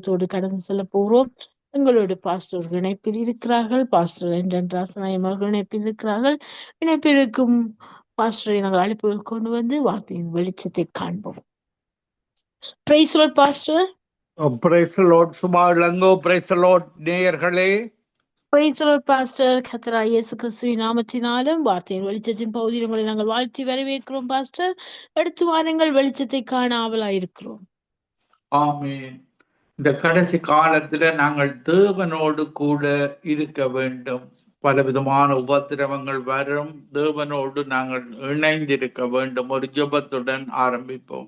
ஜெபத்தோடு கடந்து செல்ல போகிறோம். எங்களோட பாஸ்டர் இணைப்பில் இருக்கிறார்கள். பாஸ்டர் ராசநாயம் அவர்கள் இணைப்பில் இருக்கிறார்கள். இணைப்பில் இருக்கும் பாஸ்டரை நாங்கள் அழைப்பு கொண்டு வந்து வார்த்தையின் வெளிச்சத்தை காண்போம். Praise lord pastor. Praise lord Subha Ilango. Praise lord நேயர்களே. Praise lord pastor. கர்த்தராகிய இயேசு கிறிஸ்துவின் நாமத்தினாலும் வார்த்தையின் வெளிச்சத்தின் பகுதியில் உங்களை நாங்கள் வாழ்த்தி வரவேற்கிறோம் பாஸ்டர். அடுத்து வாருங்கள், வெளிச்சத்தை காண ஆவலாயிருக்கிறோம். ஆமென். இந்த கடைசி காலத்துல நாங்கள் தேவனோடு கூட இருக்க வேண்டும். பலவிதமான உபத்திரவங்கள் வரும். தேவனோடு நாங்கள் இணைந்திருக்க வேண்டும். ஒரு ஜெபத்துடன் ஆரம்பிப்போம்.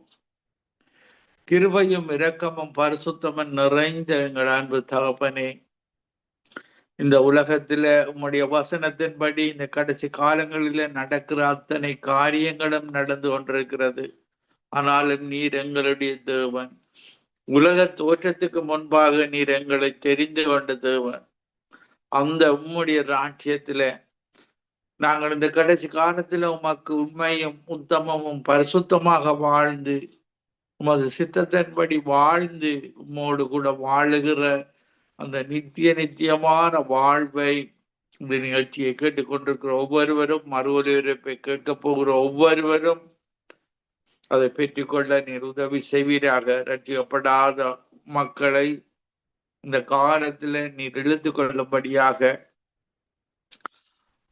கிருபையும் இரக்கமும் பரிசுத்தமும் நிறைந்த எங்கள் அன்பு தகப்பனே, இந்த உலகத்துல உம்முடைய வசனத்தின்படி இந்த கடைசி காலங்களில நடக்கிற அத்தனை காரியங்களும் நடந்து கொண்டிருக்கிறது. ஆனாலும் நீர் எங்களுடைய தேவன். உலக தோற்றத்துக்கு முன்பாக நீர் எங்களை தெரிந்து கொண்ட தேவன். அந்த உம்முடைய ராஜ்யத்துல நாங்கள் இந்த கடைசி காலத்துல உமக்கு உண்மையும் உத்தமமும் பரிசுத்தமாக வாழ்ந்து உமது சித்தத்தின்படி வாழ்ந்து உம்மோடு கூட வாழுகிற அந்த நித்தியமான வாழ்வை இந்த நிகழ்ச்சியை கேட்டுக்கொண்டிருக்கிற ஒவ்வொருவரும், மறு ஒலிபரப்பை கேட்க போகிற ஒவ்வொருவரும் அதை பெற்றுக்கொள்ள நீர் உதவி செய்வீராக. ரட்சிக்கப்படாத மக்களை இந்த காலத்துல நீர் இழுத்து கொள்ளும்படியாக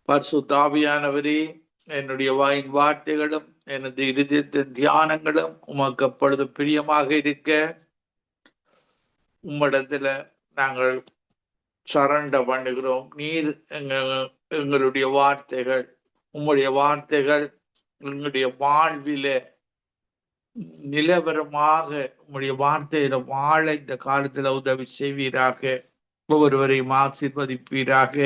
பரிசுத்த ஆவியானவரே, என்னுடைய வாயின் வார்த்தைகளும் எனது இருதயத்தின் தியானங்களும் உமக்கு அப்பொழுது பிரியமாக இருக்க உம்மிடத்துல நாங்கள் சரண்ட பண்ணுகிறோம். நீர் எங்களுடைய வார்த்தைகள், உம்முடைய வார்த்தைகள் எங்களுடைய வாழ்வில நிலவரமாக உம்முடைய வார்த்தையில வாழ இந்த காலத்துல உதவி செய்வீராக. ஒவ்வொருவரையும் ஆசீர்வதிப்பீராக.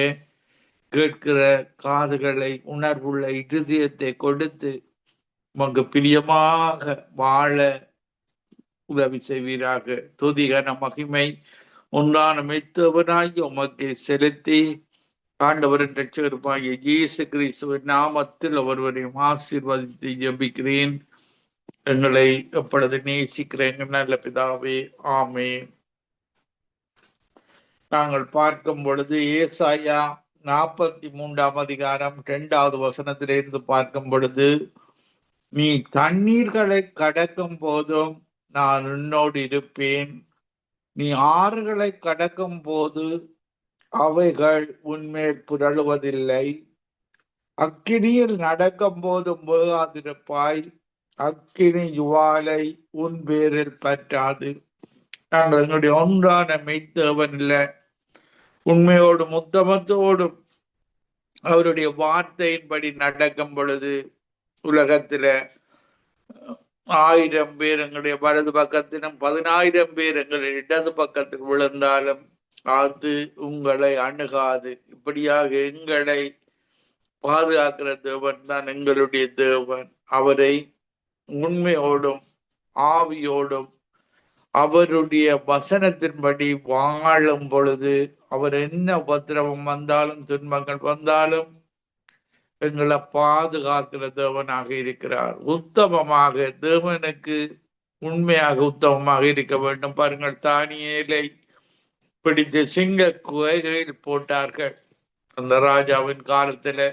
கேட்கிற காதுகளை, உணர்வுள்ள இருதயத்தை கொடுத்து உமக்கு பிரியமாக வாழ உதவி செய்வீராக. துதிகன மகிமை உண்டான மெய்த்தவனாகி உமக்கு செலுத்தி ஆண்டவரின் இரட்சகருமாகிய இயேசு கிறிஸ்துவின் நாமத்தில் ஒருவரையும் ஆசீர்வதித்து ஜெபிக்கிறேன். எங்களை எப்பொழுது நேசிக்கிறேன் நல்ல பிதாவே, ஆமென். நாங்கள் பார்க்கும் பொழுது ஏசாயா 43ஆம் அதிகாரம் 2வது வசனத்திலிருந்து பார்க்கும் பொழுது, நீ தண்ணீர்களை கடக்கும் போதும் நான் உன்னோடு இருப்பேன், நீ ஆறுகளை கடக்கும் போது அவைகள் உன்மேல் புரளுவதில்லை, அக்கினியில் நடக்கும் போதும் வேகாதிருப்பாய், அக்கினி ஜுவாலை உன் பேரில் பற்றாது. நாங்கள் எங்களுடைய ஒன்றான மெய்த்தேவன் இல்லை, உண்மையோடும் உத்தமத்தோடும் அவருடைய வார்த்தையின்படி நடக்கும் பொழுது உலகத்துல 1000 பேர் எங்களுடைய வலது பக்கத்திலும் 10,000 பேர் எங்களுடைய இடது பக்கத்தில் விழுந்தாலும் அது உங்களை அணுகாது. இப்படியாக எங்களை பாதுகாக்கிற தேவன் தான் எங்களுடைய தேவன். அவரை உண்மையோடும் ஆவியோடும் அவருடைய வசனத்தின்படி வாழும் பொழுது அவர் என்ன உபத்திரவம் வந்தாலும் துன்பங்கள் வந்தாலும் எங்களை பாதுகாக்கிற தேவனாக இருக்கிறார். உத்தமமாக தேவனுக்கு உண்மையாக உத்தமமாக இருக்க வேண்டும். பாருங்கள், தானியேலை பிடித்து சிங்க குகைகளில் போட்டார்கள் அந்த ராஜாவின் காலத்துல.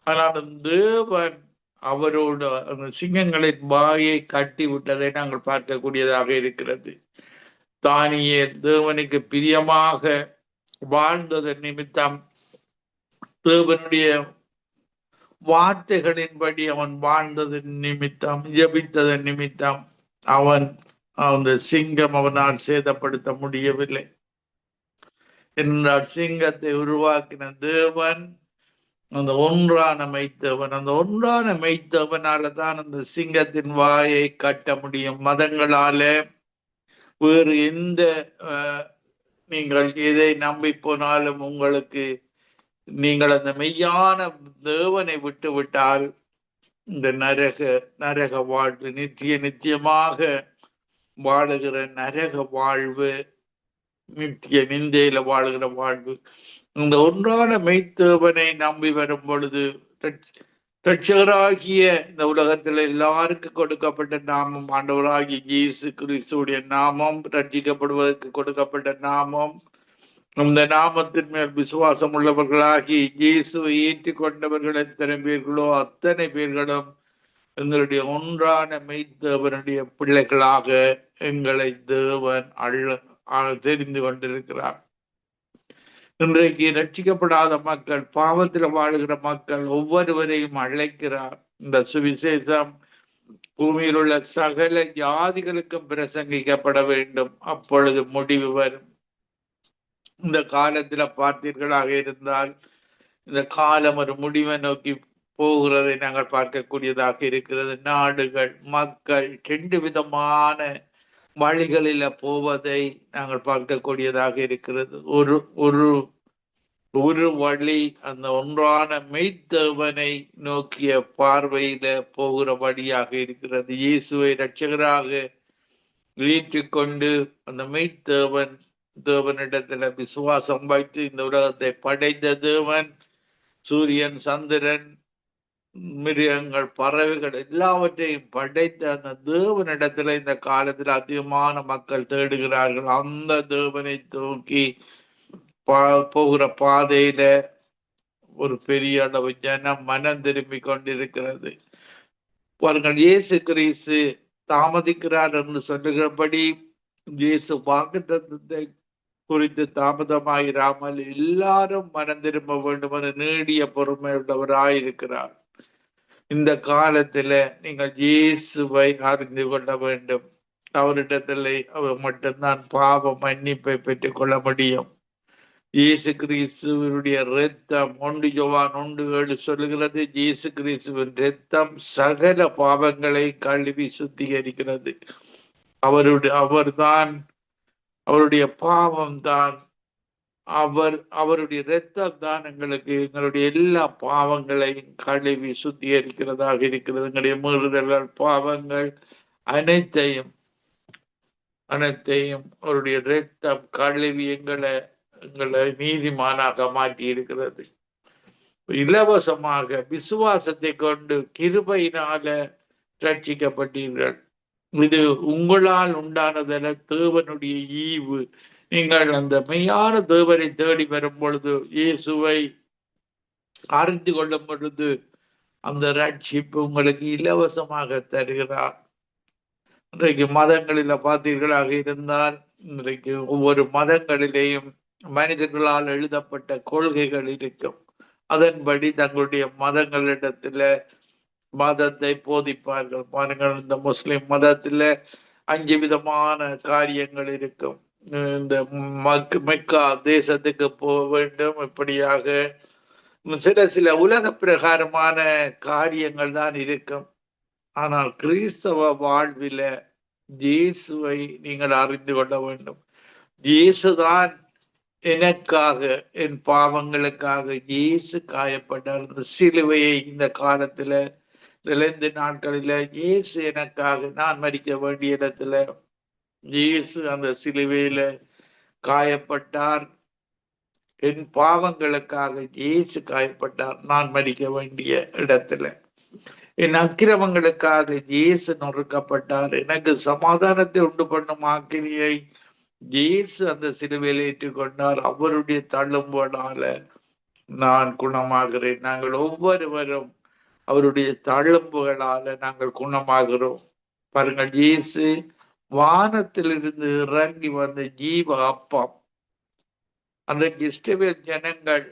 ஆனாலும் தேவன் அவரோட அந்த சிங்கங்களின் வாயை கட்டி விட்டதை நாங்கள் பார்க்கக்கூடியதாக இருக்கிறது. தானியேல் தேவனுக்கு பிரியமாக வாழ்ந்ததன் நிமித்தம், தேவனுடைய வார்த்தைகளின்படி அவன் வாழ்ந்ததன் நிமித்தம், ஜெபித்ததன் நிமித்தம் அவன் அந்த சிங்கம் அவனால் சேதப்படுத்த முடியவில்லை. என்றால் சிங்கத்தை உருவாக்கின தேவன் அந்த ஒன்றான மெய்த்தவன். அந்த ஒன்றான மெய்த்தவனால தான் அந்த சிங்கத்தின் வாயை கட்ட முடியும். மதங்களால வேறு எந்த நீங்கள் எதை நம்பி போனாலும் உங்களுக்கு நீங்கள் அந்த மெய்யான தேவனை விட்டு விட்டால் இந்த நரக வாழ்வு, நித்தியமாக வாழுகிற நரக வாழ்வு, நித்திய நிந்தையில வாழுகிற வாழ்வு. இந்த ஒன்றான மெய்த்தேவனை நம்பி வரும் பொழுது ரட்சகராகிய இந்த உலகத்தில் எல்லாருக்கும் கொடுக்கப்பட்ட நாமம் ஆண்டவராகிய இயேசு கிறிஸ்துடைய நாமம், ரட்சிக்கப்படுவதற்கு கொடுக்கப்பட்ட நாமம். அந்த நாமத்தின் மேல் விசுவாசம் உள்ளவர்களாகி இயேசுவை ஏற்றுக்கொண்டவர்கள் எத்தனை பேர்களோ அத்தனை பேர்களும் எங்களுடைய ஒன்றான மெய்தேவனுடைய பிள்ளைகளாக எங்களை தேவன் தெரிந்து கொண்டிருக்கிறார். இன்றைக்கு ரட்சிக்கப்படாத மக்கள், பாவத்தில் வாழுகிற மக்கள் ஒவ்வொருவரையும் அழைக்கிறார். இந்த சுவிசேஷம் பூமியில் உள்ள சகல ஜாதிகளுக்கும் பிரசங்கிக்கப்பட வேண்டும், அப்பொழுது முடிவு வரும். இந்த காலத்துல பார்த்தீர்களாக இருந்தால் இந்த காலம் ஒரு முடிவை நோக்கி போகிறதை நாங்கள் பார்க்கக்கூடியதாக இருக்கிறது. நாடுகள், மக்கள் 2 விதமான வழிகளில போவதை நாங்கள் பார்க்கக்கூடியதாக இருக்கிறது. ஒரு வழி அந்த ஒன்றான மெய்தேவனை நோக்கிய பார்வையில போகிற வழியாக இருக்கிறது. இயேசுவை ரட்சகராக ஏற்றுக்கொண்டு அந்த தேவனிடத்துல விசுவாசம் வைத்து இந்த உலகத்தை படைத்த தேவன், சூரியன், சந்திரன், மிருகங்கள், பறவைகள் எல்லாவற்றையும் படைத்த அந்த தேவனிடத்துல இந்த காலத்தில் அதிகமான மக்கள் தேடுகிறார்கள். அந்த தேவனை தூக்கி போகிற பாதையில ஒரு பெரிய அளவு ஜனம் மனம் திரும்பி கொண்டிருக்கிறது. பாருங்கள், இயேசு கிறிஸ்து தாமதிக்கிறார் என்று சொல்லுகிறபடி இயேசு வாக்குத்தத்தத்தை குறித்து தாமதமாயிராமல் எல்லாரும் மனம் திரும்ப வேண்டும் என நீடிய பொறுமை உள்ளவராயிருக்கிறார். இந்த காலத்துல நீங்கள் இயேசுவை அறிந்து கொள்ள வேண்டும். அவரிடத்திலே அவர் மட்டும்தான் பாவ மன்னிப்பை பெற்றுக் கொள்ள முடியும். இயேசு கிறிஸ்துவனுடைய இரத்தம் 1 யோவான் 1:7 சொல்லுகிறது, இயேசு கிறிஸ்துவின் இரத்தம் சகல பாவங்களை கழுவி சுத்திகரிக்கிறது. அவருடைய பாவம் தான், அவருடைய இரத்தம் தான் எங்களுடைய எல்லா பாவங்களையும் கழுவி சுத்திகரிக்கிறதாக இருக்கிறது. எங்களுடைய மீறுதல்கள், பாவங்கள் அனைத்தையும் அவருடைய இரத்தம் கழுவி எங்களை நீதிமானாக மாற்றி இருக்கிறது. இலவசமாக விசுவாசத்தை கொண்டு கிருபையினால ரட்சிக்கப்பட்டீர்கள். இது உங்களால் உண்டானதென தேவனுடைய ஈவு. நீங்கள் அந்த மெய்யான தேவனை தேடி வரும் பொழுது, இயேசுவை அறிந்து கொள்ளும் பொழுது அந்த ரட்சிப்பு உங்களுக்கு இலவசமாக தருகிறார். இன்றைக்கு மதங்களில பார்த்தீர்களாக இருந்தால், இன்றைக்கு ஒவ்வொரு மதங்களிலேயும் மனிதர்களால் எழுதப்பட்ட கொள்கைகள் இருக்கும். அதன்படி தங்களுடைய மதங்களிடத்துல மதத்தை போதிப்பார்கள். பாருங்கள், இந்த முஸ்லிம் மதத்துல 5 விதமான காரியங்கள் இருக்கும். இந்த மெக்கா தேசத்துக்கு போக வேண்டும், இப்படியாக சில உலக பிரகாரமான காரியங்கள் தான் இருக்கும். ஆனால் கிறிஸ்தவ வாழ்வில இயேசுவை நீங்கள் அறிந்து கொள்ள வேண்டும். இயேசுதான் எனக்காக, என் பாவங்களுக்காக இயேசு காயப்பட்டார். இந்த சிலுவையை இந்த காலத்துல 2 நாட்களில இயேசு எனக்காக, நான் மரிக்க வேண்டிய இடத்துல இயேசு அந்த சிலுவையில காயப்பட்டார். என் பாவங்களுக்காக இயேசு காயப்பட்டார், நான் மரிக்க வேண்டிய இடத்துல. என் அக்கிரமங்களுக்காக இயேசு நொறுக்கப்பட்டார். எனக்கு சமாதானத்தை உண்டு பண்ணும் ஆக்கினியை இயேசு அந்த சிலுவையில் ஏற்றுக்கொண்டார். அவருடைய தழும்புகளால நான் குணமாகிறேன். நாங்கள் ஒவ்வொருவரும் அவருடைய தழும்புகளால நாங்கள் குணமாகிறோம். பாருங்கள், இயேசு வானத்திலிருந்து இறங்கி வந்த ஜீவ அப்பம். அன்றைக்கு இஸ்ரவேல் ஜனங்கள்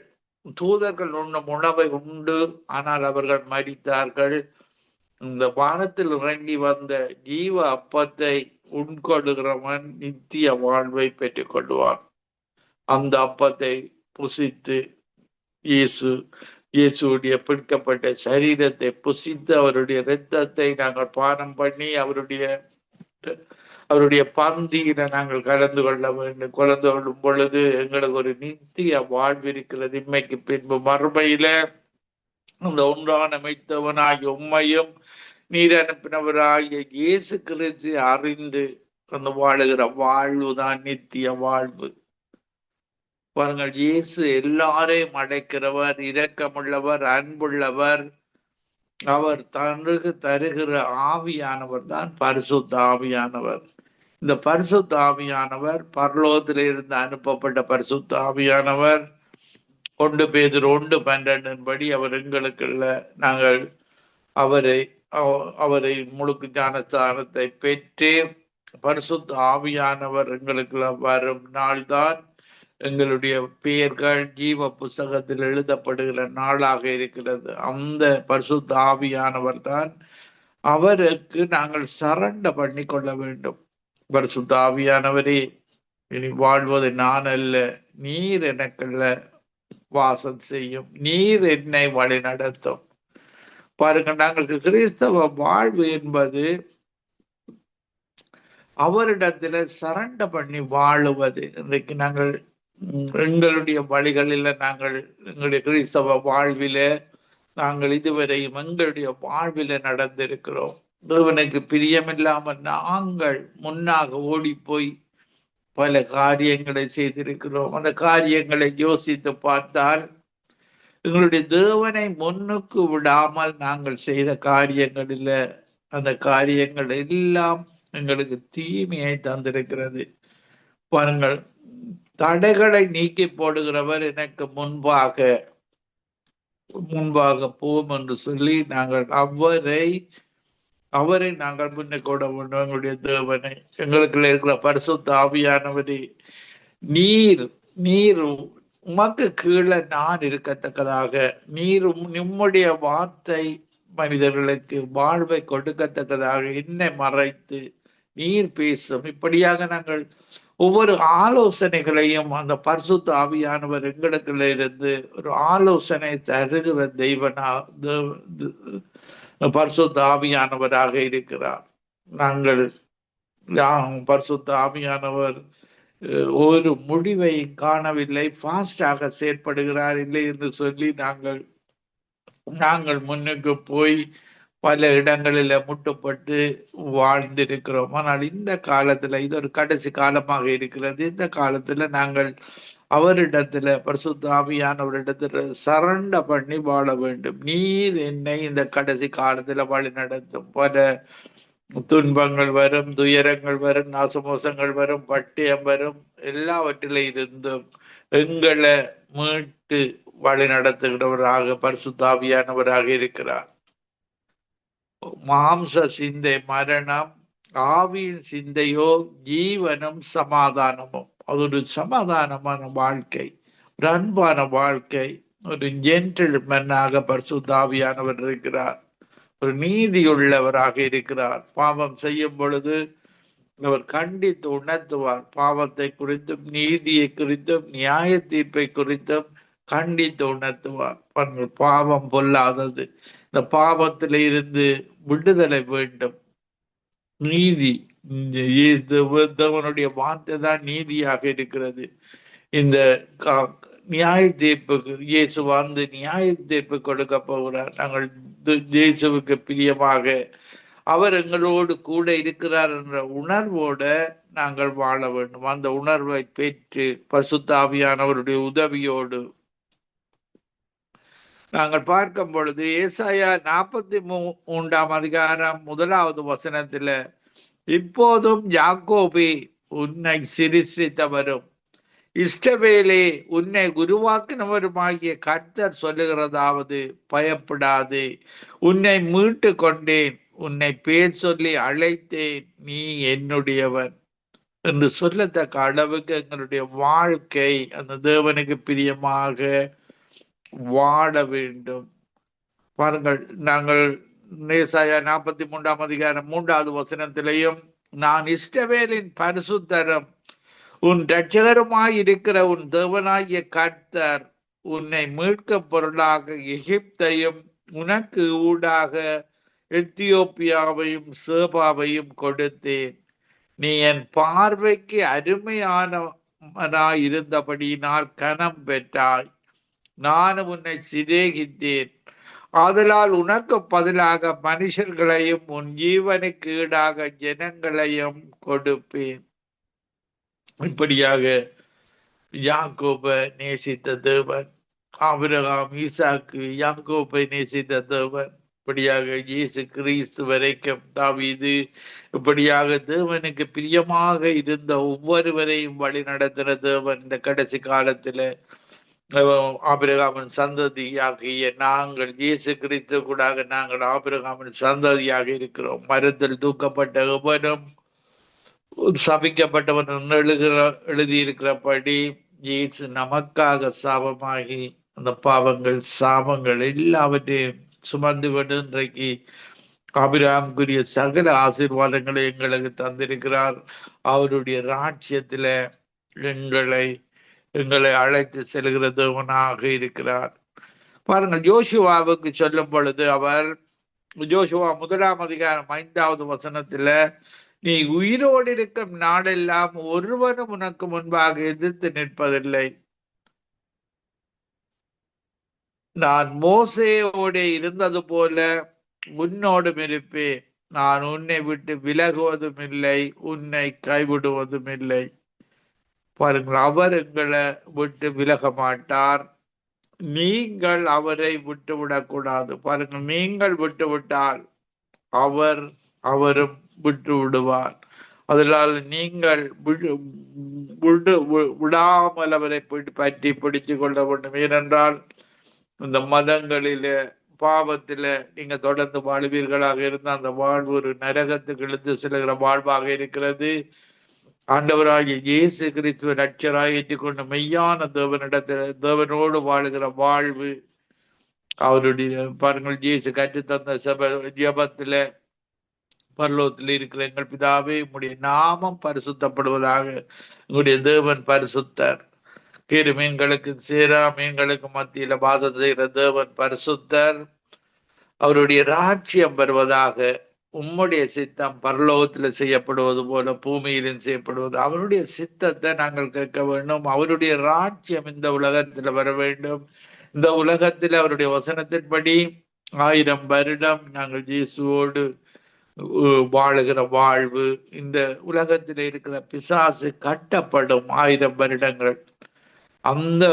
தூதர்கள் உண்ணும் உணவை உண்டு, ஆனால் அவர்கள் மரித்தார்கள். இந்த வானத்தில் இறங்கி வந்த ஜீவ அப்பத்தை உட்கொள்கிறவன் நித்திய வாழ்வை பெற்றுக் கொள்வான். அந்த அப்பத்தை புசித்து இயேசுடைய பிடிக்கப்பட்ட சரீரத்தை புசித்து அவருடைய இரத்தத்தை நாங்கள் பானம் பண்ணி அவருடைய பந்தியில நாங்கள் கலந்து கொள்ள வேண்டும். கலந்து கொள்ளும் பொழுது எங்களுக்கு ஒரு நித்திய வாழ்வு இருக்கிறது. இன்மைக்கு பின்பு மறுமையில அந்த ஒன்றான மெய்த்தவனாகிய உம்மையும் நீர் அனுப்பினவராகிய இயேசு கிறிஸ்து அறிந்து அந்த வாழுகிற வாழ்வுதான் நித்திய வாழ்வு. பாருங்கள், இயேசு எல்லாரையும் அழைக்கிறவர், இரக்கமுள்ளவர், அன்புள்ளவர். அவர் தனக்கு தருகிற ஆவியானவர் தான் பரிசுத்த ஆவியானவர். இந்த பரிசுத்த ஆவியானவர் பரலோகத்திலிருந்து அனுப்பப்பட்ட பரிசுத்த ஆவியானவர். 1 பேதுரு 1:12 படி அவர் எங்களுக்குள்ள நாங்கள் அவரை அவரை முழுக்கு ஞானஸ்தானத்தை பெற்று பரிசுத்த ஆவியானவர் எங்களுக்குள்ள வரும் நாள்தான் எங்களுடைய பெயர்கள் ஜீவ புஸ்தகத்தில் எழுதப்படுகிற நாளாக இருக்கிறது. அந்த பரிசுத்த ஆவியானவர் தான். அவருக்கு நாங்கள் சரண்டர் பண்ணி கொள்ள வேண்டும். பரிசுத்த ஆவியானவரே, இனி வாழ்வது நான் அல்ல, நீர் எனக்குள்ள வாசம் செய்யும், நீர் என்னை வழி நடத்தும். பாருங்க, நாங்களுக்கு கிறிஸ்தவ வாழ்வு என்பது அவரிடத்துல சரண்டர் பண்ணி வாழுவது. இன்றைக்கு நாங்கள் எங்களுடைய வழிகளில நாங்கள் எங்களுடைய கிறிஸ்தவ வாழ்வில நாங்கள் இதுவரையும் எங்களுடைய வாழ்வில நடந்திருக்கிறோம். தேவனுக்கு பிரியமில்லாமல் நாங்கள் முன்னாக ஓடி போய் பல காரியங்களை செய்திருக்கிறோம். அந்த காரியங்களை யோசித்து பார்த்தால் எங்களுடைய தேவனை முன்னுக்கு விடாமல் நாங்கள் செய்த காரியங்களில் அந்த காரியங்கள் எல்லாம் எங்களுக்கு தீமையை தந்திருக்கிறது. பாருங்கள், தடைகளை நீக்கி போடுகிறவர் எனக்கு முன்பாக போம் என்று சொல்லி நாங்கள் அவரை நாங்கள் முன்னிக்கொள்ள வேண்டும். எங்களுடைய தேவனை, எங்களுக்குள்ள இருக்கிற பரிசுத்த ஆவியானவரே, நீர் உமக்கு கீழே நான் இருக்கத்தக்கதாக, நீர் நம்முடைய வார்த்தை மனிதர்களுக்கு வாழ்வை கொடுக்கத்தக்கதாக என்னை மறைத்து நீர் பேசும். இப்படியாக நாங்கள் ஒவ்வொரு ஆலோசனைகளையும் அந்த பரிசுத்த ஆவியானவர் எங்களுக்குள்ள இருந்து ஒரு ஆலோசனை தருகிற பரிசுத்த ஆவியானவராக இருக்கிறார். நாங்கள் பரிசுத்த ஆவியானவர் ஒரு முடிவை காணவில்லை, ஃபாஸ்டாக செயற்படுகிறார் இல்லை என்று சொல்லி நாங்கள் முன்னுக்கு போய் பல இடங்களில முட்டுப்பட்டு வாழ்ந்திருக்கிறோம். ஆனால் இந்த காலத்துல இது ஒரு கடைசி காலமாக இருக்கிறது. இந்த காலத்துல நாங்கள் அவரிடத்துல பரிசுத்த ஆவியானவரிடத்துல சரண்டர் பண்ணி வாழ வேண்டும். நீர் என்னை இந்த கடைசி காலத்துல வழி நடத்தும். பல துன்பங்கள் வரும், துயரங்கள் வரும், நாசமோசங்கள் வரும், பட்டியம் வரும், எல்லாவற்றில இருந்தும் எங்களை மீட்டு வழி நடத்துகிறவராக பரிசுத்த ஆவியானவராக இருக்கிறார். மாம்ச சிந்தை மரணம், ஆவியின் சிந்தையோ ஜீவனும் சமாதானமும். அது ஒரு சமாதானமான வாழ்க்கை, ஒரு அன்பான வாழ்க்கை, ஒரு ஜென்டில்மேனாக பரிசுத்த ஆவியானவர் இருக்கிறார். ஒரு நீதி உள்ளவராக இருக்கிறார். பாவம் செய்யும் பொழுது அவர் கண்டித்து உணர்த்துவார். பாவத்தை குறித்தும் நீதியை குறித்தும் நியாய தீர்ப்பை குறித்தும் கண்டித்து உணர்த்துவார். பாவம் பொல்லாதது, இந்த பாவத்தில இருந்து விடுதலை வேண்டும். நீதி, தேவனுடைய வார்த்தை தான் நீதியாக இருக்கிறது. இந்த நியாய தீர்ப்புக்கு இயேசு வந்து நியாய தீர்ப்பு கொடுக்க போகிறார். நாங்கள் இயேசுவுக்கு பிரியமாக அவர் எங்களோடு கூட இருக்கிறார் என்ற உணர்வோட நாங்கள் வாழ வேண்டும். அந்த உணர்வை பெற்று பரிசுத்த ஆவியானவருடைய உதவியோடு நாங்கள் பார்க்கும் பொழுது ஏசாயா 43ஆம் அதிகாரம் 1வது வசனத்துல, இப்போதும் யாக்கோபே உன்னை சிருஷ்டித்தவரும் இஷ்டவேலே உன்னை உருவாக்கினவருமாகிய கர்த்தர் சொல்லுகிறதாவது, பயப்படாது, உன்னை மீட்டு கொண்டேன், உன்னை பேர் சொல்லி அழைத்தேன், நீ என்னுடையவன் என்று சொல்லத்தக்க அளவுக்கு எங்களுடைய வாழ்க்கை அந்த தேவனுக்கு பிரியமாக வாழ வேண்டும். பாருங்கள், நாங்கள் ஏசாயா 43ஆம் அதிகாரம் 3வது வசனத்திலையும், நான் இஷ்டவேலின் பரிசுத்தரும் உன் இரட்சகருமாய் இருக்கிற உன் தேவனாகிய கர்த்தர் உன்னை மீட்க பொருளாக எகிப்தையும் உனக்கு ஊடாக எத்தியோப்பியாவையும் சேபாவையும் கொடுத்தேன். நீ என் பார்வைக்கு அருமையானவனாய் இருந்தபடியினால் கனம் பெற்றாய். நானும் உன்னை சிநேகித்தேன். ஆதலால் உனக்கு பதிலாக மனுஷர்களையும் உன் ஜீவனுக்கு ஈடாக ஜனங்களையும் கொடுப்பேன். இப்படியாக யாக்கோபை நேசித்த தேவன், ஆபிரகாம், ஈசாக்கு, யாக்கோபை நேசித்த தேவன், இப்படியாக இயேசு கிறிஸ்து வரைக்கும் தாவீது இப்படியாக தேவனுக்கு பிரியமாக இருந்த ஒவ்வொருவரையும் வழி நடத்தின தேவன் இந்த கடைசி காலத்துல ஆபிரகாமின் சந்ததியாகிய நாங்கள் இயேசு கிறிஸ்து கூடாக நாங்கள் ஆபிரகாமின் சந்ததியாக இருக்கிறோம். மரத்தில் தூக்கப்பட்ட எவனும் சபிக்கப்பட்டவன் எழுதியிருக்கிறபடி இயேசு நமக்காக சாபமாகி அந்த பாவங்கள் சாபங்கள் எல்லாவற்றையும் சுமந்து கொண்டு இன்றைக்கு ஆபிரகாமுக்குரிய சகல ஆசீர்வாதங்களை எங்களுக்கு தந்திருக்கிறார். அவருடைய ராஜ்யத்தில எங்களை அழைத்து செல்கிற தேவனாக இருக்கிறார். பாருங்கள், யோசுவாவுக்கு சொல்லும் பொழுது அவர் யோசுவா 1ஆம் அதிகாரம் 5வது வசனத்துல, நீ உயிரோடு இருக்கும் நாளெல்லாம் ஒருவனும் உனக்கு முன்பாக எதிர்த்து நிற்பதில்லை. நான் மோசேயோடு இருந்தது போல உன்னோடும் இருப்பேன். நான் உன்னை விட்டு விலகுவதும் இல்லை, உன்னை கைவிடுவதும் இல்லை. பாருங்கள், அவர் எங்களை விட்டு விலக மாட்டார். நீங்கள் அவரை விட்டு விடக்கூடாது. பாருங்கள், நீங்கள் விட்டுவிட்டால் அவரும் விட்டு விடுவார். அதனால் நீங்கள் விடாமல் அவரை பற்றி பிடித்து கொள்ள வேண்டும். ஏனென்றால் இந்த மதங்களில பாவத்தில நீங்க தொடர்ந்து வாழ்வீர்களாக இருந்த அந்த வாழ்வு ஒரு நரகத்துக்கு இழுத்து செல்கிற வாழ்வாக இருக்கிறது. ஆண்டவராகிய இயேசு கிறிஸ்துவ ரட்சராய் ஏற்றுக்கொண்ட மெய்யான தேவனோடு வாழுகிற வாழ்வு அவருடைய பாருங்கள், இயேசு கற்று தந்த ஜெபத்துல பரலோகத்தில் இருக்கிற எங்கள் பிதாவே, உங்களுடைய நாமம் பரிசுத்தப்படுவதாக. உங்களுடைய தேவன் பரிசுத்தர். கீழ் மீன்களுக்கு சேரா மீன்களுக்கு மத்தியில வாசம் செய்கிற தேவன் பரிசுத்தர். அவருடைய ராஜ்யம் வருவதாக. உம்முடைய சித்தம் பரலோகத்துல செய்யப்படுவது போல பூமியிலும் செய்யப்படுவது. அவருடைய சித்தத்தை நாங்கள் கேட்க வேண்டும். அவருடைய ராஜ்யம் இந்த உலகத்துல வர வேண்டும். இந்த உலகத்துல அவருடைய வசனத்தின்படி 1000 வருடம் நாங்கள் இயேசுவோடு வாழுகிற வாழ்வு. இந்த உலகத்தில் இருக்கிற பிசாசு கட்டப்படும் 1000 வருடங்கள். அந்த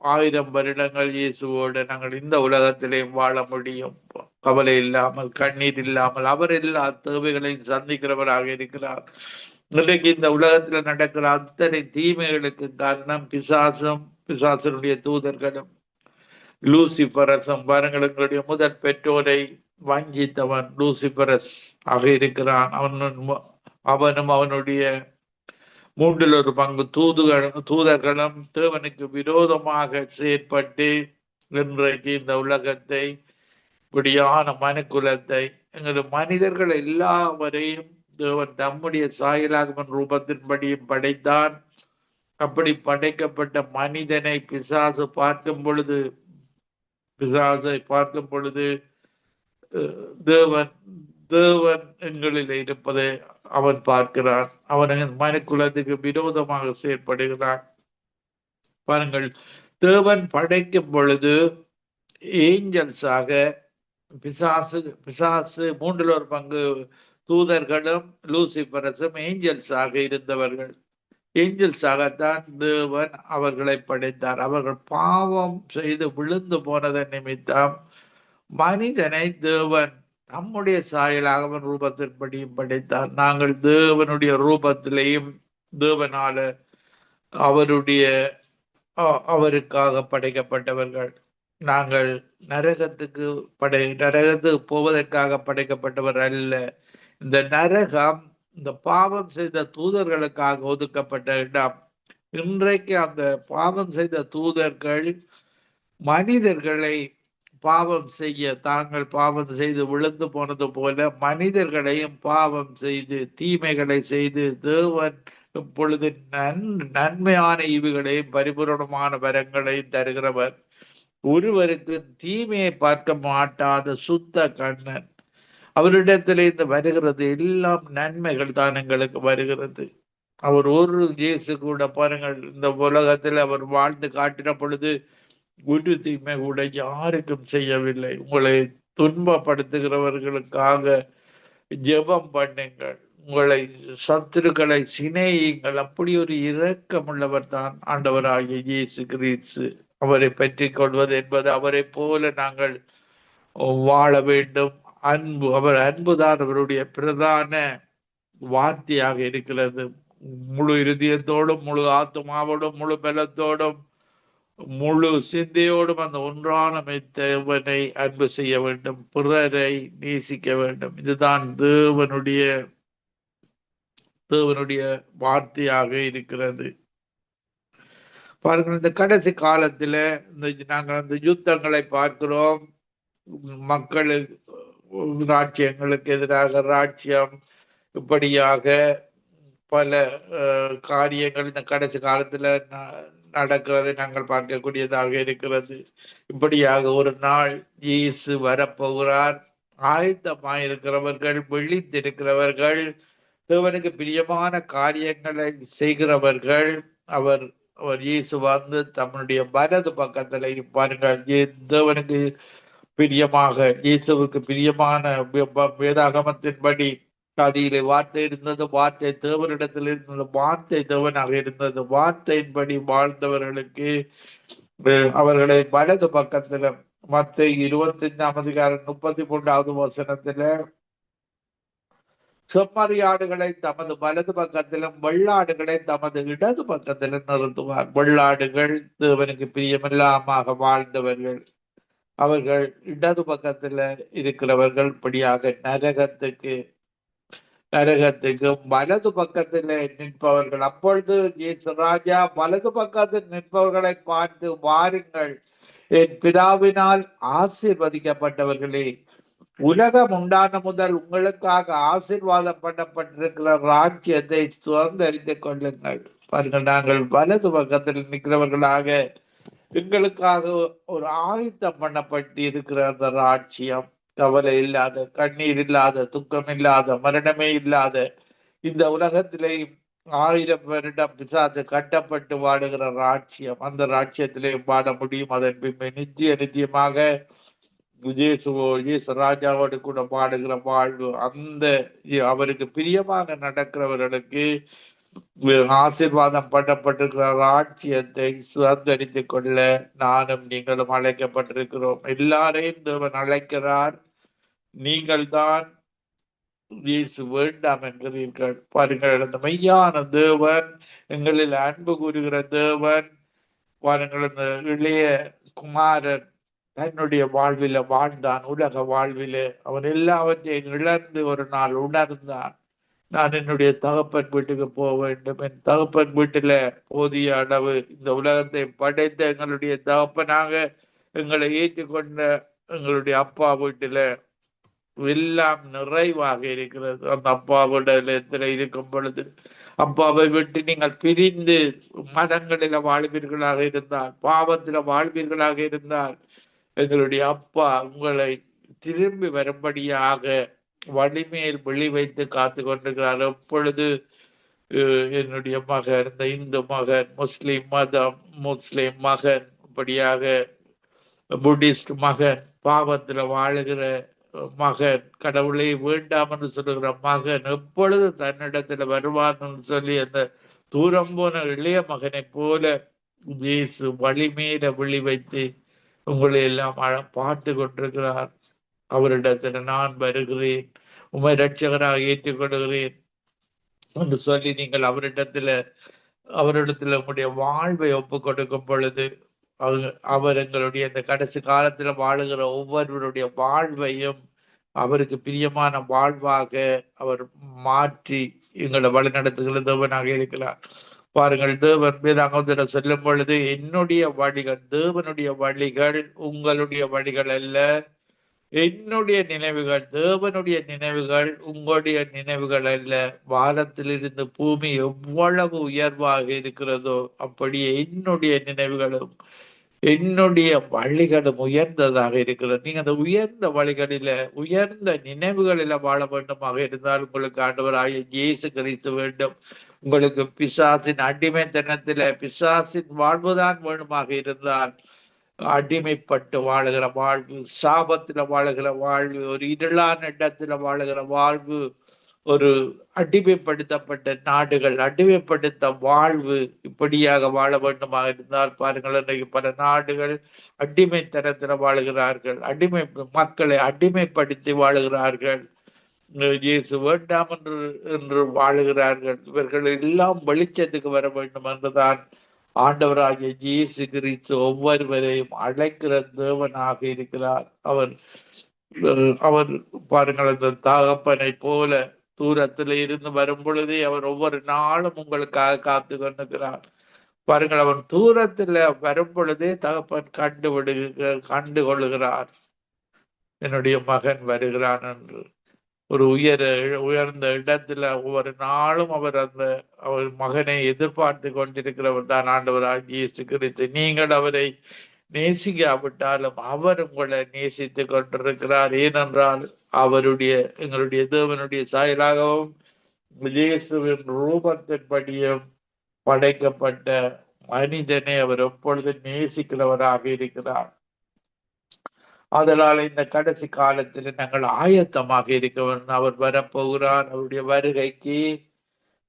1000 வருடங்கள் இயேசுவோடு நாங்கள் இந்த உலகத்திலேயும் வாழ முடியும். கவலை இல்லாமல், கண்ணீர் இல்லாமல். அவர் எல்லா தேவைகளையும் சந்திக்கிறவராக இருக்கிறார். இன்றைக்கு இந்த உலகத்துல நடக்கிற அத்தனை தீமைகளுக்கு காரணம் பிசாசனுடைய தூதர்களும் லூசிபரஸும். பாருங்கள், எங்களுடைய முதல் பெற்றோரை வஞ்சித்தவன் லூசிபரஸ் ஆக இருக்கிறான். அவனும் அவனுடைய 1/3 பங்கு தூதர்களும் தேவனுக்கு விரோதமாக செயற்பட்டு இன்றைக்கு இந்த உலகத்தை, இப்படியான மனுக்குலத்தை, எங்களுடைய மனிதர்கள் எல்லாவரையும் தேவன் தம்முடைய சாயலாகவன் ரூபத்தின்படியும் படைத்தான். அப்படி படைக்கப்பட்ட மனிதனை பிசாசை பார்க்கும் பொழுது தேவன் எங்களில் இருப்பதை அவன் பார்க்கிறான். அவன் மனுக்குலத்துக்கு விரோதமாக செயற்படுகிறான். பாருங்கள், தேவன் படைக்கும் பொழுது ஏஞ்சல்ஸாக பிசாசு 1/3 பங்கு தூதர்களும் லூசிபரஸும் ஏஞ்சல்ஸாக இருந்தவர்கள். ஏஞ்சல்ஸாகத்தான் தேவன் அவர்களை படைத்தார். அவர்கள் பாவம் செய்து விழுந்து போனதன் நிமித்தம் மனிதனை தேவன் நம்முடைய சாயலாகவன் ரூபத்தின்படியும் படைத்தார். நாங்கள் தேவனுடைய ரூபத்திலேயும் தேவனால அவருக்காக படைக்கப்பட்டவர்கள். நாங்கள் நரகத்துக்கு போவதற்காக படைக்கப்பட்டவர் அல்ல. இந்த நரகம் இந்த பாவம் செய்த தூதர்களுக்காக ஒதுக்கப்பட்ட இடம். இன்றைக்கு அந்த பாவம் செய்த தூதர்கள் மனிதர்களை பாவம் செய்ய, தாங்கள் பாவம் செய்து விழுந்து போனது போல மனிதர்களையும் பாவம் செய்து தீமைகளை செய்து தேவன் இப்பொழுது நன்மையான ஈவுகளையும் பரிபூரணமான வரங்களையும் தருகிறவர். ஒருவருக்கு தீமையை பார்க்க மாட்டாத சுத்த கண்ணன். அவரிடத்திலிருந்து வருகிறது எல்லாம் நன்மைகள் தான் எங்களுக்கு வருகிறது. அவர் ஒரு இயேசு கூட பாருங்கள், இந்த உலகத்தில் அவர் வாழ்ந்து காட்டின பொழுது ஒரு தீமை கூட யாருக்கும் செய்யவில்லை. உங்களை துன்பப்படுத்துகிறவர்களுக்காக ஜெபம் பண்ணுங்கள், உங்களை சத்துருக்களை சிநேகியுங்கள். அப்படி ஒரு இரக்கமுள்ளவர் தான் ஆண்டவராகிய இயேசு கிறிஸ்து. அவரை பற்றி கொள்வது என்பது அவரை போல நாங்கள் வாழ வேண்டும். அன்பு, அவர் அன்புதான் அவருடைய பிரதான வார்த்தையாக இருக்கிறது. முழு இருதயத்தோடும், முழு ஆத்மாவோடும், முழு பலத்தோடும், முழு சிந்தையோடும் அந்த ஒன்றான தேவனை அன்பு செய்ய வேண்டும், பிறரை நேசிக்க வேண்டும். இதுதான் தேவனுடைய வார்த்தையாக இருக்கிறது. பாருங்கள், இந்த கடைசி காலத்துல நாங்கள் அந்த யுத்தங்களை பார்க்கிறோம். மக்களுக்கு, ராஜ்யங்களுக்கு எதிராக ராஜ்யம், இப்படியாக பல காரியங்கள் இந்த கடைசி காலத்துல நடக்கிறதை நாங்கள் பார்க்கக்கூடியதாக இருக்கிறது. இப்படியாக ஒரு நாள் இயேசு வரப்போகிறார். ஆயத்தமாயிருக்கிறவர்கள், விழித்திருக்கிறவர்கள், தேவனுக்கு பிரியமான காரியங்களை செய்கிறவர்கள், அவர் இயேசு வந்து தம்முடைய வலது பக்கத்துல இருப்பார்கள். தேவனுக்கு பிரியமாக, இயேசுவுக்கு பிரியமான வேதாகமத்தின்படி அதிலே வார்த்தை இருந்தது, வார்த்தை தேவனிடத்தில் இருந்தது, வார்த்தை தேவனாக இருந்தது. வார்த்தையின்படி வாழ்ந்தவர்களுக்கு அவர்களை வலது பக்கத்துல, மத்தேயு 25:33 செம்மறியாடுகளை தமது வலது பக்கத்திலும் வெள்ளாடுகளை தமது இடது பக்கத்திலும் நிறுத்துவார். வெள்ளாடுகள் தேவனுக்கு பிரியமில்லாம வாழ்ந்தவர்கள், அவர்கள் இடது பக்கத்துல இருக்கிறவர்கள் இப்படியாக நரகத்துக்கு வலது பக்கத்தில் நிற்பவர்கள். அப்பொழுது இயேசு ராஜா வலது பக்கத்தில் நிற்பவர்களை பார்த்து, வாருங்கள், என் பிதாவினால் ஆசீர்வதிக்கப்பட்டவர்களே, உலகம் உண்டான முதல் உங்களுக்காக ஆசீர்வாதம் பண்ணப்பட்டிருக்கிற ராஜ்யத்தை சுதந்தரித்துக் கொள்ளுங்கள். பாருங்கள், நாங்கள் வலது பக்கத்தில் நிற்கிறவர்களாக எங்களுக்காக ஒரு ஆயத்தம் பண்ணப்பட்டு இருக்கிற அந்த ராஜ்யம், கவலை இல்லாத, கண்ணீர் இல்லாத, துக்கம் இல்லாத, மரணமே இல்லாத, இந்த உலகத்திலே 1000 வருடம் பிசாசு கட்டப்பட்டு வாடுகிற ராஜ்யம், அந்த ராஜ்யத்திலே வாழ முடியும். அதன் பின்பு நித்தியமாக இயேசு ராஜாவோடு கூட பாடுகிற வாழ்வு, அந்த அவருக்கு பிரியமாக நடக்கிறவர்களுக்கு ஆசீர்வாதம் பண்ணப்பட்டிருக்கிற ராஜ்யத்தை சுதந்திரித்துக் கொள்ள நானும் நீங்களும் அழைக்கப்பட்டிருக்கிறோம். எல்லாரையும் தேவன் அழைக்கிறார். நீங்கள் தான் இயேசு வேண்டாம் என்கிறீர்கள். பாருங்கள், அந்த மெய்யான தேவன், எங்களில் அன்பு கூறுகிற தேவன், பாருங்கள், அந்த இளைய குமாரன் தன்னுடைய வாழ்வில வாழ்ந்தான். உலக வாழ்வில அவன் எல்லாவற்றையும் இழந்து ஒரு நாள் உணர்ந்தான், நான் என்னுடைய தகப்பன் வீட்டுக்கு போக வேண்டும். என் தகப்பன் வீட்டுல போதிய அளவு இந்த உலகத்தை படைத்த எங்களுடைய தகப்பனாக எங்களை ஏற்றுக்கொண்ட எங்களுடைய அப்பா வீட்டுல எல்லாம் நிறைவாக இருக்கிறது. அந்த அப்பாவிடத்துல இருக்கும் பொழுது, அப்பாவை விட்டு நீங்கள் பிரிந்து மதங்களில வாழ்வீர்களாக இருந்தால், பாவத்தில வாழ்வீர்களாக இருந்தால், எங்களுடைய அப்பா உங்களை திரும்பி வரும்படியாக வலிமையில் விழி வைத்து காத்து கொண்டிருக்கிறார். எப்பொழுது என்னுடைய மகன், இந்த இந்து மகன், முஸ்லிம் மகன், இப்படியாக புத்திஸ்ட் மகன், பாவத்துல வாழுகிற மகன், கடவுளை வேண்டாம் என்று சொல்லுகிற மகன் எப்பொழுது தன்னிடத்துல வருவான் என்று சொல்லி அந்த தூரம் போன இளைய மகனை போல இயேசு வலிமையில விழி வைத்து உங்களை எல்லாம் பார்த்து கொண்டிருக்கிறார். அவரிடத்துல நான் வருகிறேன், உம்மை இரட்சகராக ஏற்றுக்கொள்கிறேன் என்று சொல்லி நீங்கள் அவரிடத்துல உங்களுடைய வாழ்வை ஒப்பு கொடுக்கும் பொழுது, அவர் எங்களுடைய இந்த கடைசி காலத்துல வாழுகிற ஒவ்வொருவருடைய வாழ்வையும் அவருக்கு பிரியமான வாழ்வாக அவர் மாற்றி எங்களை வழிநடத்துகிற தேவனாக இருக்கிறார். பாருங்கள், தேவன் வேதாகமத்தில சொல்லும் பொழுது, என்னுடைய வழிகள், தேவனுடைய வழிகள் உங்களுடைய வழிகள் அல்ல, என்னுடைய நினைவுகள், தேவனுடைய நினைவுகள் உங்களுடைய நினைவுகள் அல்ல. வானத்திலிருந்து பூமி எவ்வளவு உயர்வாக இருக்கிறதோ அப்படியே என்னுடைய நினைவுகளும் என்னுடைய வழிகளும் உயர்ந்ததாக இருக்கிறது. நீங்க அந்த உயர்ந்த வழிகளில, உயர்ந்த நினைவுகளில வாழ வேண்டுமாக இருந்தால், உங்களுக்கு ஆண்டவராகிய இயேசு கிறிஸ்து வேண்டும். உங்களுக்கு பிசாசின் அடிமைத்தனத்தில, பிசாசின் வாழ்வுதான் வேண்டுமாக இருந்தால், அடிமைப்பட்டு வாழுகிற வாழ்வு, சாபத்துல வாழுகிற வாழ்வு, ஒரு இருளான இடத்துல வாழுகிற வாழ்வு, ஒரு அடிமைப்படுத்தப்பட்ட நாடுகள், அடிமைப்படுத்த வாழ்வு இப்படியாக வாழ வேண்டுமாக இருந்தால் பாருங்கள், இன்றைக்கு பல நாடுகள் அடிமைத்தனத்தில் வாழுகிறார்கள், மக்களை அடிமைப்படுத்தி வாழுகிறார்கள். இயேசு வேண்டாம் என்று வாழுகிறார்கள். இவர்கள் எல்லாம் வெளிச்சத்துக்கு வர வேண்டும் என்றுதான் ஆண்டவராகிய இயேசு கிறிஸ்து ஒவ்வொருவரையும் அழைக்கிற தேவனாக இருக்கிறார். அவர் அவர் பாருங்கள், அந்த தகப்பனை போல தூரத்தில் இருந்து வரும் பொழுதே அவர் ஒவ்வொரு நாளும் உங்களுக்காக காத்து கொண்டிருக்கிறார். பாருங்கள், அவன் தூரத்துல வரும் பொழுதே தகப்பன் கண்டு கொள்ளுகிறார், என்னுடைய மகன் வருகிறான் என்று. ஒரு உயர்ந்த இடத்துல ஒவ்வொரு நாளும் அவர் மகனை எதிர்பார்த்து கொண்டிருக்கிறவர் தான் ஆண்டவராகிய இயேசு கிறிஸ்து. நீங்கள் அவரை நேசிக்காவிட்டாலும் அவர் உங்களை நேசித்துக் கொண்டிருக்கிறார். ஏனென்றால் எங்களுடைய தேவனுடைய சாயலாகவும் இயேசுவின் ரூபத்தின்படியும் படைக்கப்பட்ட மனிதனை அவர் எப்பொழுது நேசிக்கிறவராக இருக்கிறார். அதனால இந்த கடைசி காலத்தில் நாங்கள் ஆயத்தமாக இருக்க வேண்டும். அவர் வரப்போகிறார். அவருடைய வருகைக்கு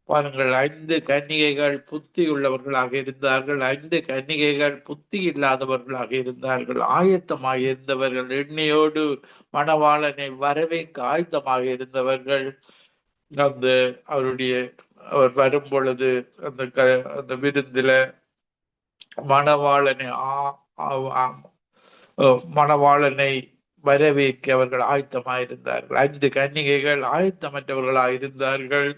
பாருங்கள், 5 கன்னிகைகள் புத்தி உள்ளவர்களாக இருந்தார்கள், 5 கன்னிகைகள் புத்தி இல்லாதவர்களாக இருந்தார்கள். ஆயத்தமாக இருந்தவர்கள், எண்ணெயோடு மணவாளனை வரவேற்க ஆயத்தமாக இருந்தவர்கள். அவர் வரும் பொழுது அந்த விருந்தில மணவாளனை வரவேற்க அவர்கள் ஆயத்தமாயிருந்தார்கள். 5 கன்னிகைகள் ஆயத்தமற்றவர்களாக இருந்தார்கள்.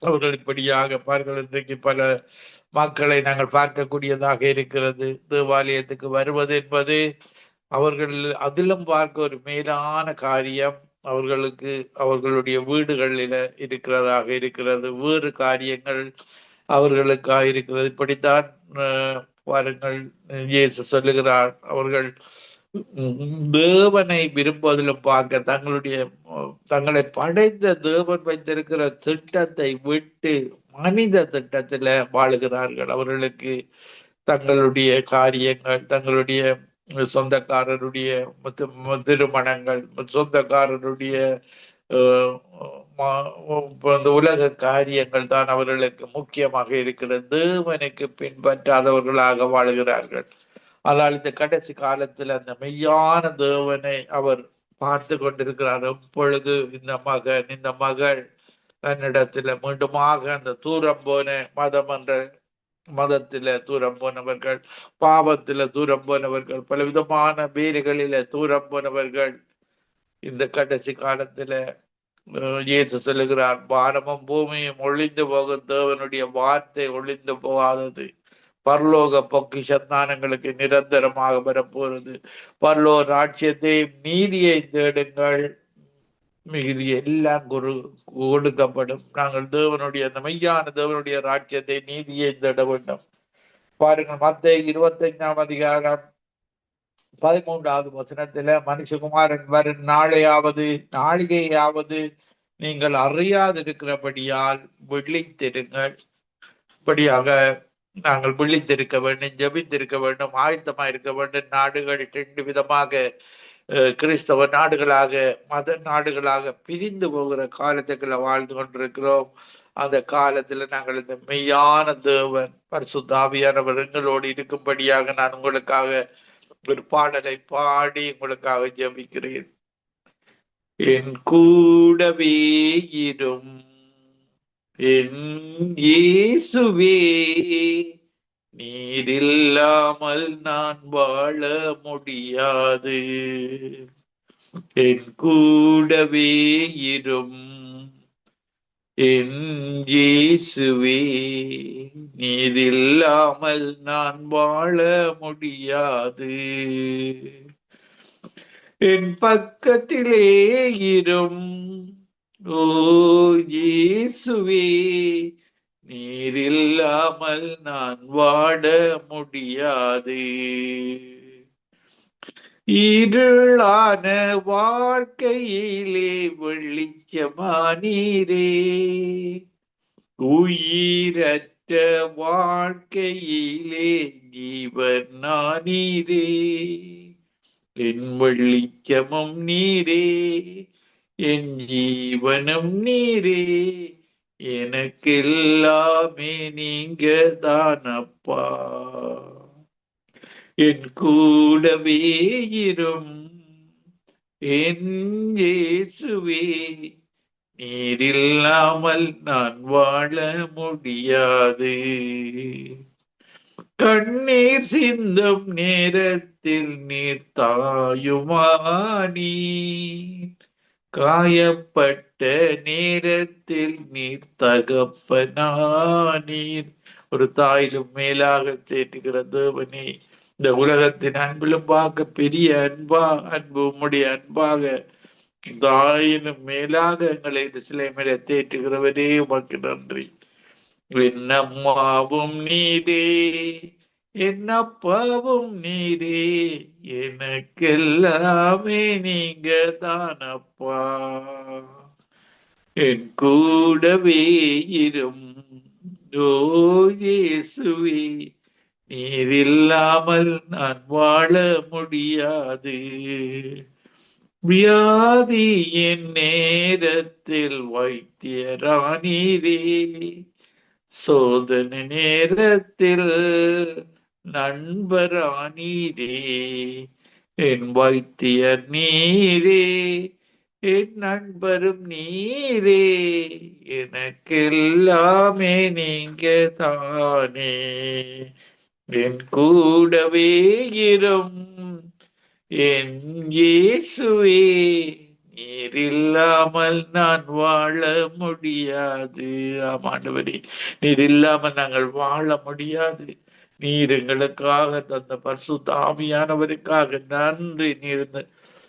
அவர்கள் இப்படியாக பாருங்கள், இன்றைக்கு பல மக்களை நாங்கள் பார்க்கக்கூடியதாக இருக்கிறது. தேவாலயத்துக்கு வருவது என்பது அதிலும் பார்க்க ஒரு மேலான காரியம் அவர்களுடைய வீடுகளில இருக்கிறதாக இருக்கிறது. வேறு காரியங்கள் அவர்களுக்காக இருக்கிறது. இப்படித்தான் பாருங்கள், இயேசு சொல்லுகிறார், அவர்கள் தேவனை விரும்புவதிலும் பார்க்க தங்களை படைத்த தேவன் வைத்திருக்கிற திட்டத்தை விட்டு மனித திட்டத்துல வாழுகிறார்கள். அவர்களுக்கு தங்களுடைய காரியங்கள், தங்களுடைய சொந்தக்காரருடைய திருமணங்கள், சொந்தக்காரருடைய உலக காரியங்கள் தான் அவர்களுக்கு முக்கியமாக இருக்கிறது. தேவனுக்கு பின்பற்றாதவர்களாக வாழுகிறார்கள். ஆனால் இந்த கடைசி காலத்தில் அந்த மெய்யான தேவனை அவர் பார்த்து கொண்டிருக்கிறார். எப்பொழுது இந்த மகள் தன்னிடத்துல மீண்டுமாக அந்த தூரம் போன மதத்தில தூரம் போனவர்கள், பாவத்தில தூரம் போனவர்கள், பல விதமான வேலைகளில தூரம் போனவர்கள், இந்த கடைசி காலத்துல இயேசு சொல்லுகிறார், வானமும் பூமியும் ஒளிந்து போகும், தேவனுடைய வார்த்தை ஒளிந்து போகாதது. பரலோக பொக்கிஷத்தானங்களுக்கு நிரந்தரமாக வரப்போறது. பரலோக ராட்சியத்தை நீதியை தேடுங்கள், மிகுதி எல்லாம் கொடுக்கப்படும். நாங்கள் அந்த மெய்யான தேவனுடைய ராட்சியத்தை நீதியை தேட வேண்டும். பாருங்கள், மத்தேயு 25ஆம் அதிகாரம் 13வது வசனத்துல, மனுஷகுமாரன் வரும் நாளிகையாவது நீங்கள் அறியாதிருக்கிறபடியால் விழித்திருங்கள். இப்படியாக நாங்கள் விழித்திருக்க வேண்டும், ஜபித்திருக்க வேண்டும், ஆயத்தமா இருக்க வேண்டும். நாடுகள் 2 விதமாக கிறிஸ்தவ நாடுகளாக, மத நாடுகளாக பிரிந்து போகிற காலத்துக்குள்ள வாழ்ந்து கொண்டிருக்கிறோம். அந்த காலத்துல நாங்கள் இந்த மெய்யான தேவன் பரிசுத்த ஆவியானவர் எங்களோடு இருக்கும்படியாக நான் உங்களுக்காக ஒரு பாடலை பாடி உங்களுக்காக ஜெபிக்கிறேன். என் கூடவே இரும் என் இயேசுவே, நீர் இல்லாமல் நான் வாழ முடியாது. என் கூடவே இரும் என் இயேசுவே, நீர் இல்லாமல் நான் வாழ முடியாது. என் பக்கத்திலே இரும் ஓ இயேசுவே, நீர் இல்லாமல் நான் வாட முடியாது. இருளான வாழ்க்கையிலே வெளிச்சமானீரே, உயிரற்ற வாழ்க்கையிலே ஜீவன் நானீரே, என் வெளிச்சமும் நீரே, என் ஜீவனும் நீரே, எனக்கெல்லாமே நீங்க தானப்பா. என் கூடவே இரும் என் இயேசுவே, நீரில்லாமல் நான் வாழ முடியாது. கண்ணீர் சிந்தும் நேரத்தில் நீர் தாயுமானீர், காயப்பட்ட நேரத்தில் நீர் தகப்பனானீர். ஒரு தாயிலும் மேலாக தேற்றுகிற தேவனே, இந்த உலகத்தின் அன்பிலும் பார்க்க பெரிய அன்பு உம்முடைய அன்பாக, தாயினும் மேலாக எங்களை இந்த சிலை மேல தேற்றுகிறவரே, உமக்கு நன்றி. என் அம்மாவும் நீரே, என் அப்பாவும் நீரே, எனக்கெல்லாமே நீங்க தானப்பா. என் கூடவே இரும் ஓ இயேசுவே, நீர் இல்லாமல் நான் வாழ முடியாது. வியாதி என் நேரத்தில் வைத்தியரானீரே, சோதனை நேரத்தில் நண்பரானீரே, என் வைத்தியர் நீரே, என் நண்பரும் நீரே, எனக்கெல்லாமே நீங்க தானே. என் கூடவே இரும் என் இயேசுவே, நீர் இல்லாமல் நான் வாழ முடியாது. ஆமாண்டவரே, நீர் இல்லாமல் நாங்கள் வாழ முடியாது. நீர் எங்களுக்காக தந்த பரிசுத்த ஆவியானவருக்காக நன்றி. நீர்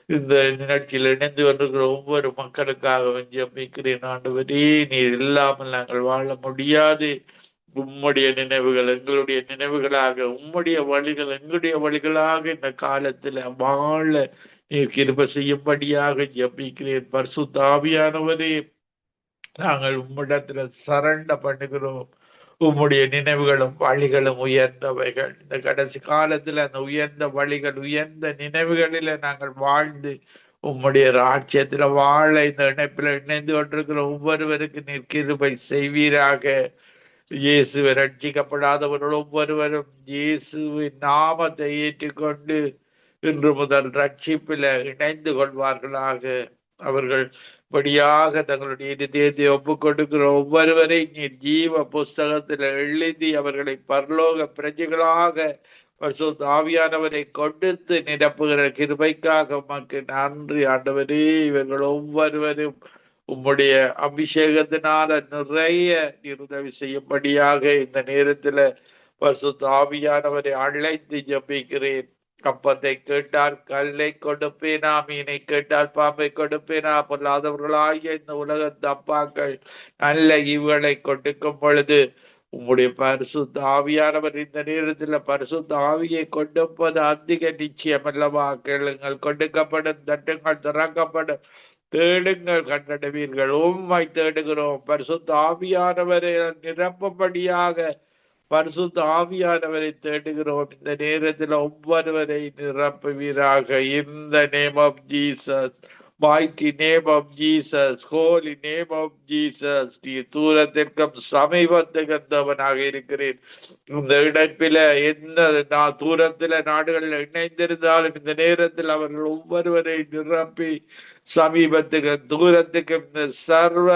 இந்த நிகழ்ச்சியில் இணைந்து கொண்டிருக்கிற ஒவ்வொரு மக்களுக்காக ஜெபிக்கிறேன் ஆண்டவரே. நீர் இல்லாமல் நாங்கள் வாழ முடியாது. உம்முடைய நினைவுகள் எங்களுடைய நினைவுகளாக, உம்முடைய வழிகள் எங்களுடைய வழிகளாக இந்த காலத்துல வாழ நீர் கிருபை செய்யும்படியாக ஜெபிக்கிறேன். பரிசுத்த ஆவியானவரே, நாங்கள் உம்மிடத்துல சரண்ட பண்ணுகிறோம். உம்முடைய நினைவுகளும் வழிகளும் உயர்ந்தவைகள். இந்த கடைசி காலத்துல அந்த உயர்ந்த வழிகள், உயர்ந்த நினைவுகளில நாங்கள் வாழ்ந்து உம்முடைய ராஜ்யத்துல வாழ இந்த இணைப்பில் இணைந்து கொண்டிருக்கிற ஒவ்வொருவருக்கு நீர் கிருபை செய்வீராக. இயேசுவை ரட்சிக்கப்படாதவர்கள் ஒவ்வொருவரும் இயேசுவின் நாமத்தை ஏற்றுக்கொண்டு இன்று முதல் ரட்சிப்பில இணைந்து கொள்வார்களாக. அவர்கள் படியாக தங்களுடைய இருதயத்தை ஒப்புக் கொடுக்கிற ஒவ்வொருவரை நீ ஜீவ புஸ்தகத்தில் எழுதி அவர்களை பரலோக பிரஜைகளாக பரிசுத்த ஆவியானவரை கொடுத்து நிரப்புகிற கிருபைக்காக உமக்கு நன்றி ஆண்டவரே. இவர்கள் ஒவ்வொருவரும் உம்முடைய அபிஷேகத்தினால நிறைய உதவி செய்யும்படியாக இந்த நேரத்துல பரிசுத்த ஆவியானவரை அழைத்து ஜெபிக்கிறேன். அப்பத்தை கேட்டால் கல்லை கொடுப்பேனா, மீனை கேட்டால் பாம்பை கொடுப்பேனா, பொல்லாதவர்களாகிய இந்த உலகத்து அப்பாக்கள் நல்ல இவுகளை கொடுக்கும் பொழுது உம்முடைய பரிசுத்த ஆவியானவர் இந்த நேரத்துல பரிசுத்த ஆவியை கொடுப்பது அதிக நிச்சயம் அல்லவா. கேளுங்கள் கொடுக்கப்படும், தட்டுங்கள் திறக்கப்படும், தேடுங்கள் கண்டடைவீர்கள். உம்மை தேடுகிறோம். பரிசுத்த ஆவியானவரை நிரப்பும்படியாக பரிசுத்த ஆவியானவரை தேடுகிறோம். இந்த நேரத்தில் ஒவ்வொருவரை நிரப்புவீராக. இந்த name of Jesus, mighty name of Jesus, holy name of Jesus. நீ தூரத்திற்கும் சமீபத்துக்கந்தவனாக இருக்கிறேன். இந்த இணைப்பில எந்த தூரத்தில நாடுகளில் இணைந்திருந்தாலும் இந்த நேரத்தில் அவர்கள் ஒவ்வொருவரை நிரப்பி சமீபத்துக்கு தூரத்துக்கு இந்த சர்வ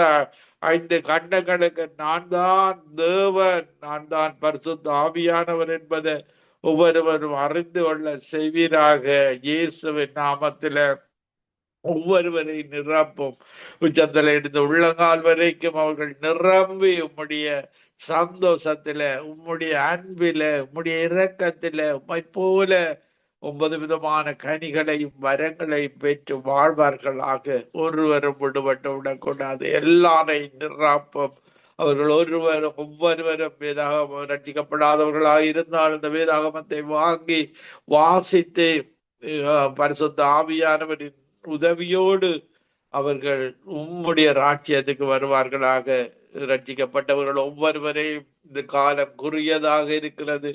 5 கண்டங்களுக்கு நான் தான் தேவன், நான் தான் பரிசுத்த ஆவியானவர் என்பதை ஒவ்வொருவரும் அறிந்து கொள்ள செய்வீராக. இயேசுவின் நாமத்தில ஒவ்வொருவரை நிரப்பும். உச்சத்தில் எடுத்த உள்ளங்கால் வரைக்கும் அவர்கள் நிரம்பி உம்முடைய சந்தோஷத்துல, உம்முடைய அன்பில, உம்முடைய இரக்கத்தில உம்மை போல 9 விதமான கனிகளையும் வரங்களையும் பெற்று வாழ்வார்களாக. ஒருவரும் விடுபட்டு விடக்கூடாது. எல்லாரையும் நிரப்பும். அவர்கள் ஒவ்வொருவரும் வேதாகமம் ரட்சிக்கப்படாதவர்களாக இருந்தால் இந்த வேதாகமத்தை வாங்கி வாசித்து பரிசுத்த ஆவியானவரின் உதவியோடு அவர்கள் உம்முடைய ராஜ்யத்துக்கு வருவார்களாக. ரட்சிக்கப்பட்டவர்கள் ஒவ்வொருவரையும் இந்த காலம் குறுகியதாக இருக்கிறது.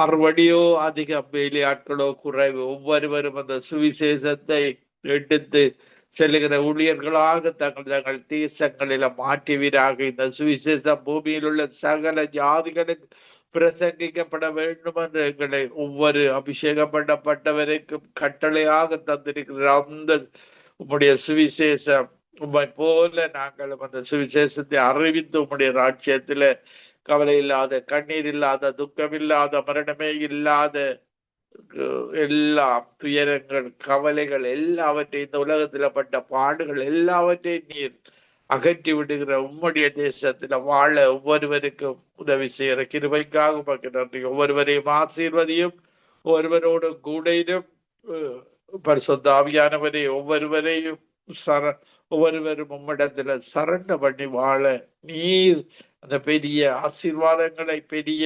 அறுவடையோ அதிகம், வேலையாட்களோ குறைவு. ஒவ்வொருவரும் அந்த சுவிசேஷத்தை எடுத்து செல்லுகிற ஊழியர்களாக தங்கள் தேசங்களில மாற்றுவீராக. இந்த சுவிசேஷம் பூமியில் உள்ள சகல ஜாதிகளுக்கு பிரசங்கிக்கப்பட வேண்டும் என்று எங்களை ஒவ்வொரு அபிஷேகம் பண்ணப்பட்டவருக்கும் கட்டளையாக தந்திருக்கிற அந்த உம்முடைய சுவிசேஷம், உம்மை போல நாங்களும் அந்த சுவிசேஷத்தை அறிவித்து உம்முடைய ராட்சியத்தில கவலை இல்லாத, கண்ணீர் இல்லாத, துக்கம் இல்லாத, மரணமே இல்லாத, எல்லா துயரங்கள், கவலைகள் எல்லாவற்றையும், இந்த உலகத்துல பட்ட பாடுகள் எல்லாவற்றையும் நீர் அகற்றி விடுகிற உம்முடைய தேசத்துல வாழ ஒவ்வொருவருக்கும் உதவி செய்கிற கிருபைக்காக உமக்கு நன்றி. ஒவ்வொருவரையும் ஆசீர்வதியும், ஒவ்வொருவரோடு கூடையிலும் பரிசுத்த ஆவியானவரை ஒவ்வொருவரையும் ஒவ்வொருவரும் உம்மிடத்துல சரண்ட பண்ணி வாழ நீர் அந்த பெரிய ஆசீர்வாதங்களை, பெரிய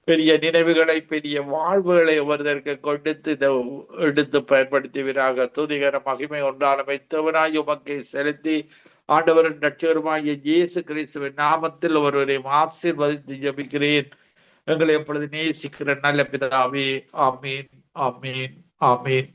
பெரிய நினைவுகளை, பெரிய வாழ்வுகளை ஒவ்வொருத்தருக்கு கொடுத்து எடுத்து பயன்படுத்துவீராக. துதிகர மகிமை ஒன்றான வைத்தவனாய் உமக்கை செலுத்தி ஆண்டவரின் ரட்சகருமாகிய இயேசு கிறிஸ்துவின் நாமத்தில் ஒருவரையும் ஆசீர்வதித்து ஜெபிக்கிறேன் எங்களை எப்பொழுது நேசிக்கிற நல்ல பிதாவே. ஆமீன், ஆமீன், ஆமீன்.